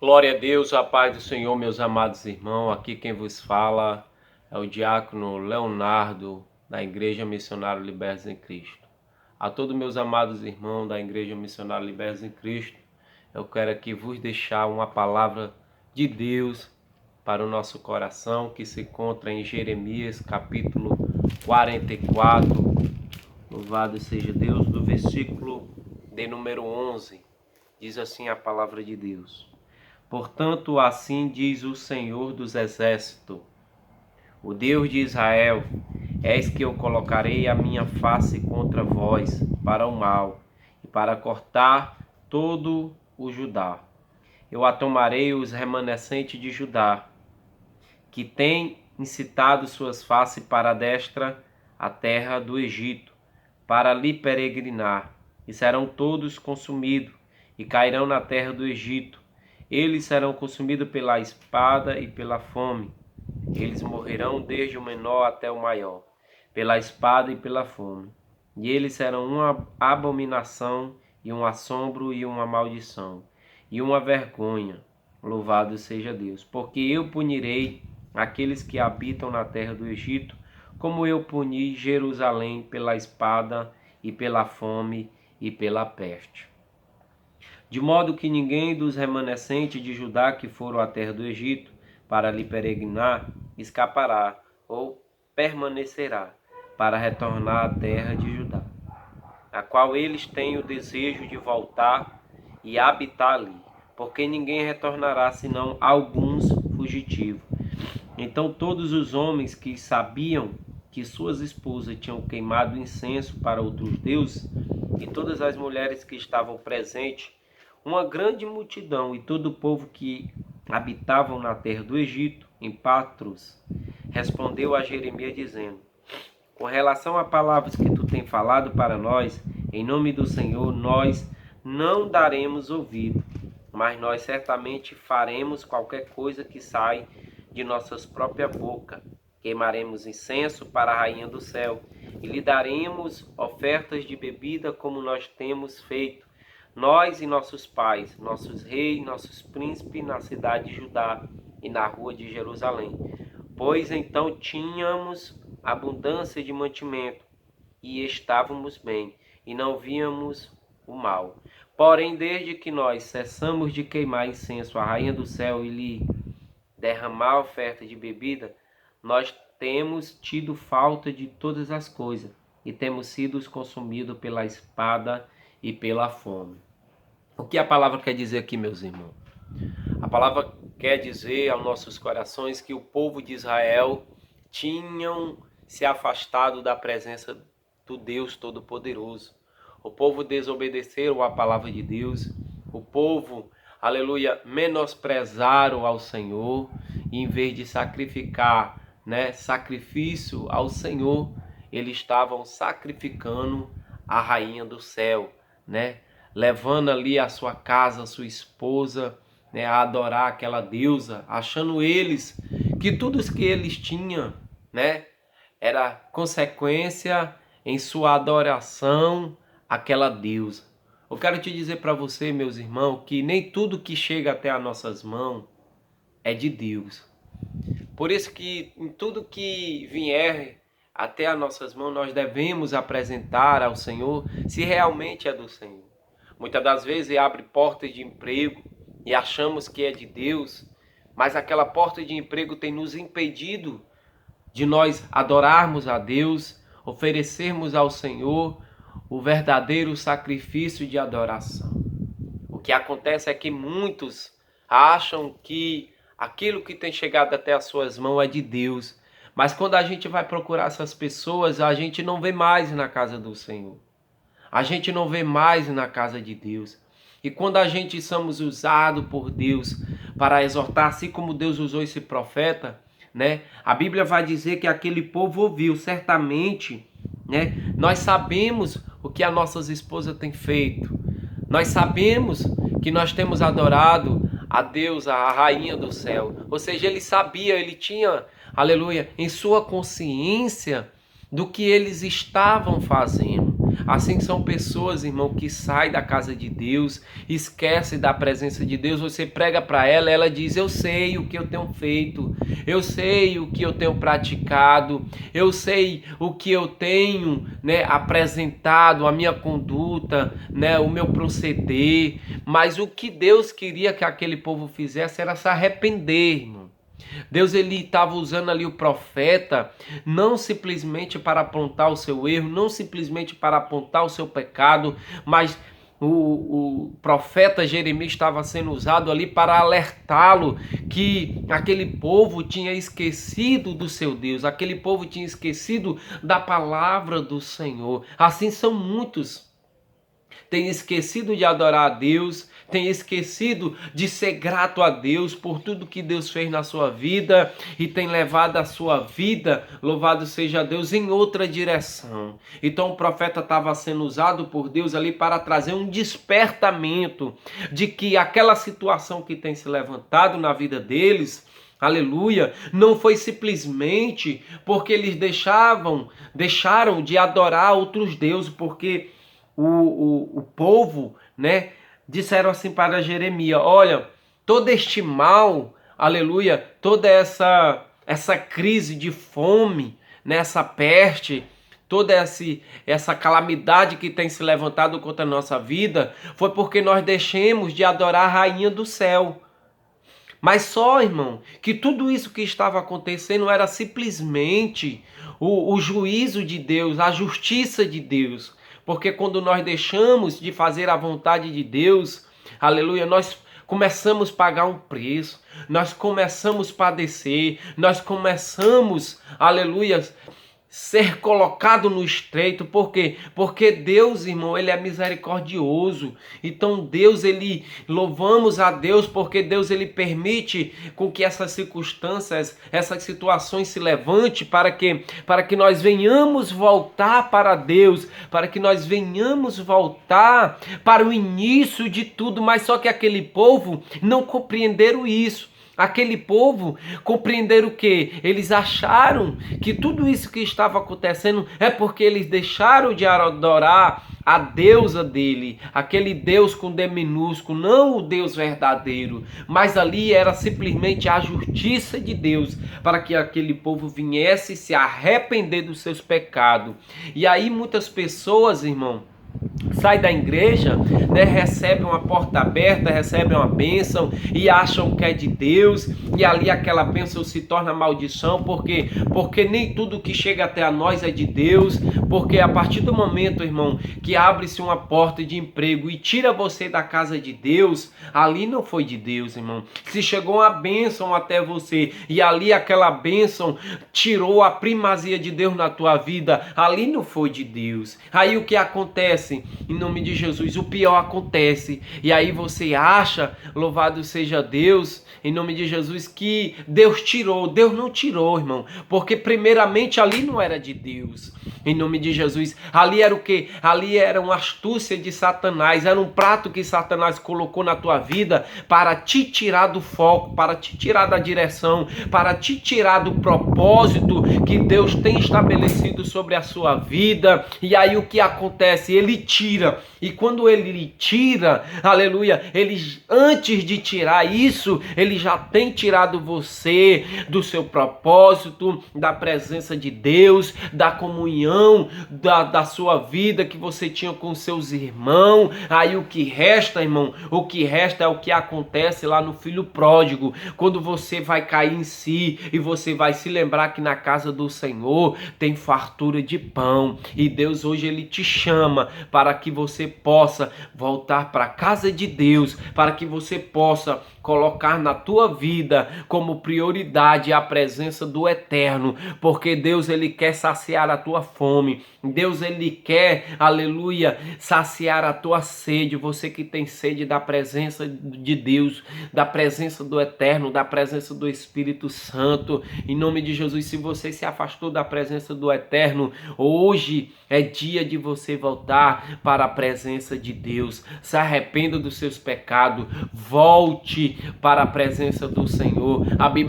Glória a Deus, a paz do Senhor, meus amados irmãos. Aqui quem vos fala é o diácono Leonardo, da Igreja Missionária Libertos em Cristo. A todos meus amados irmãos da Igreja Missionária Libertos em Cristo, eu quero aqui vos deixar uma palavra de Deus para o nosso coração, que se encontra em Jeremias, capítulo 44. Louvado seja Deus, do versículo de número 11. Diz assim a palavra de Deus. Portanto, assim diz o Senhor dos Exércitos, o Deus de Israel: eis que eu colocarei a minha face contra vós para o mal e para cortar todo o Judá. Eu tomarei os remanescentes de Judá, que têm incitado suas faces para a destra, a terra do Egito, para lhe peregrinar, e serão todos consumidos, e cairão na terra do Egito. Eles serão consumidos pela espada e pela fome. Eles morrerão desde o menor até o maior, pela espada e pela fome. E eles serão uma abominação e um assombro e uma maldição e uma vergonha. Louvado seja Deus, porque eu punirei aqueles que habitam na terra do Egito, como eu puni Jerusalém pela espada e pela fome e pela peste. De modo que ninguém dos remanescentes de Judá que foram à terra do Egito para lhe peregrinar escapará ou permanecerá para retornar à terra de Judá, a qual eles têm o desejo de voltar e habitar ali, porque ninguém retornará senão alguns fugitivos. Então todos os homens que sabiam que suas esposas tinham queimado incenso para outros deuses, e todas as mulheres que estavam presentes, uma grande multidão e todo o povo que habitavam na terra do Egito, em Patros, respondeu a Jeremias dizendo: com relação a palavras que tu tens falado para nós, em nome do Senhor, nós não daremos ouvido, mas nós certamente faremos qualquer coisa que sai de nossas próprias bocas. Queimaremos incenso para a rainha do céu e lhe daremos ofertas de bebida como nós temos feito, nós e nossos pais, nossos reis, nossos príncipes na cidade de Judá e na rua de Jerusalém. Pois então tínhamos abundância de mantimento e estávamos bem e não víamos o mal. Porém, desde que nós cessamos de queimar incenso à rainha do céu e lhe derramar oferta de bebida, nós temos tido falta de todas as coisas e temos sido consumidos pela espada e pela fome. O que a palavra quer dizer aqui, meus irmãos? A palavra quer dizer aos nossos corações que o povo de Israel tinham se afastado da presença do Deus Todo-Poderoso. O povo desobedeceu a palavra de Deus. O povo, aleluia, menosprezaram ao Senhor. E em vez de sacrificar, sacrifício ao Senhor, eles estavam sacrificando a rainha do céu, levando ali a sua casa, a sua esposa, a adorar aquela deusa, achando eles que tudo que eles tinham, era consequência em sua adoração àquela deusa. Eu quero te dizer para você, meus irmãos, que nem tudo que chega até as nossas mãos é de Deus. Por isso que em tudo que vier até as nossas mãos, nós devemos apresentar ao Senhor se realmente é do Senhor. Muitas das vezes abre portas de emprego e achamos que é de Deus, mas aquela porta de emprego tem nos impedido de nós adorarmos a Deus, oferecermos ao Senhor o verdadeiro sacrifício de adoração. O que acontece é que muitos acham que aquilo que tem chegado até as suas mãos é de Deus, mas quando a gente vai procurar essas pessoas, a gente não vê mais na casa do Senhor. A gente não vê mais na casa de Deus. E quando a gente somos usados por Deus para exortar, assim como Deus usou esse profeta, a Bíblia vai dizer que aquele povo ouviu, certamente, nós sabemos o que as nossas esposas têm feito. Nós sabemos que nós temos adorado a Deus, a rainha do céu. Ou seja, ele sabia, ele tinha, aleluia, em sua consciência do que eles estavam fazendo. Assim são pessoas, irmão, que saem da casa de Deus, esquecem da presença de Deus. Você prega para ela, ela diz: eu sei o que eu tenho feito, eu sei o que eu tenho praticado, eu sei o que eu tenho, né, apresentado, a minha conduta, né, o meu proceder. Mas o que Deus queria que aquele povo fizesse era se arrepender, irmão. Deus, ele estava usando ali o profeta não simplesmente para apontar o seu erro, não simplesmente para apontar o seu pecado, mas o profeta Jeremias estava sendo usado ali para alertá-lo que aquele povo tinha esquecido do seu Deus, aquele povo tinha esquecido da palavra do Senhor. Assim são muitos. Tem esquecido de adorar a Deus, tem esquecido de ser grato a Deus por tudo que Deus fez na sua vida e tem levado a sua vida, louvado seja Deus, em outra direção. Então o profeta estava sendo usado por Deus ali para trazer um despertamento de que aquela situação que tem se levantado na vida deles, aleluia, não foi simplesmente porque eles deixaram de adorar outros deuses, porque o povo, né, disseram assim para Jeremias: olha, todo este mal, aleluia, toda essa crise de fome, né, essa peste, toda essa calamidade que tem se levantado contra a nossa vida, foi porque nós deixamos de adorar a rainha do céu. Mas só, irmão, que tudo isso que estava acontecendo era simplesmente o juízo de Deus, a justiça de Deus. Porque quando nós deixamos de fazer a vontade de Deus, aleluia, nós começamos a pagar um preço, nós começamos a padecer, nós começamos, aleluia, ser colocado no estreito. Por quê? Porque Deus, irmão, ele é misericordioso. Então Deus, ele, louvamos a Deus porque Deus, ele permite com que essas circunstâncias, essas situações se levante para que nós venhamos voltar para Deus, para que nós venhamos voltar para o início de tudo. Mas só que aquele povo não compreenderam isso. Aquele povo compreenderam o quê? Eles acharam que tudo isso que estava acontecendo é porque eles deixaram de adorar a deusa dele, aquele Deus com D minúsculo, não o Deus verdadeiro, mas ali era simplesmente a justiça de Deus para que aquele povo viesse se arrepender dos seus pecados. E aí muitas pessoas, irmão, sai da igreja, né, recebe uma porta aberta, recebe uma bênção e acham que é de Deus, e ali aquela bênção se torna maldição, porque nem tudo que chega até a nós é de Deus, porque a partir do momento, irmão, que abre-se uma porta de emprego e tira você da casa de Deus, ali não foi de Deus, irmão. Se chegou uma bênção até você e ali aquela bênção tirou a primazia de Deus na tua vida, ali não foi de Deus. Aí o que acontece? Em nome de Jesus, o pior acontece, e aí você acha, louvado seja Deus, em nome de Jesus, que Deus tirou. Deus não tirou, irmão, porque primeiramente ali não era de Deus. Em nome de Jesus, ali era o quê? Ali era uma astúcia de Satanás, era um prato que Satanás colocou na tua vida para te tirar do foco, para te tirar da direção, para te tirar do propósito que Deus tem estabelecido sobre a sua vida. E aí o que acontece? Ele tira, e quando ele tira, aleluia, ele, antes de tirar isso, ele já tem tirado você do seu propósito, da presença de Deus, da comunhão, da sua vida que você tinha com seus irmãos. Aí o que resta, irmão, o que resta é o que acontece lá no filho pródigo, quando você vai cair em si e você vai se lembrar que na casa do Senhor tem fartura de pão, e Deus hoje ele te chama para que você possa voltar para a casa de Deus, para que você possa colocar na tua vida como prioridade a presença do Eterno, porque Deus ele quer saciar a tua fome, Deus ele quer, aleluia, saciar a tua sede. Você que tem sede da presença de Deus, da presença do Eterno, da presença do Espírito Santo, em nome de Jesus, se você se afastou da presença do Eterno, hoje é dia de você voltar para a presença de Deus. Se arrependa dos seus pecados, volte para a presença do Senhor. A Bíblia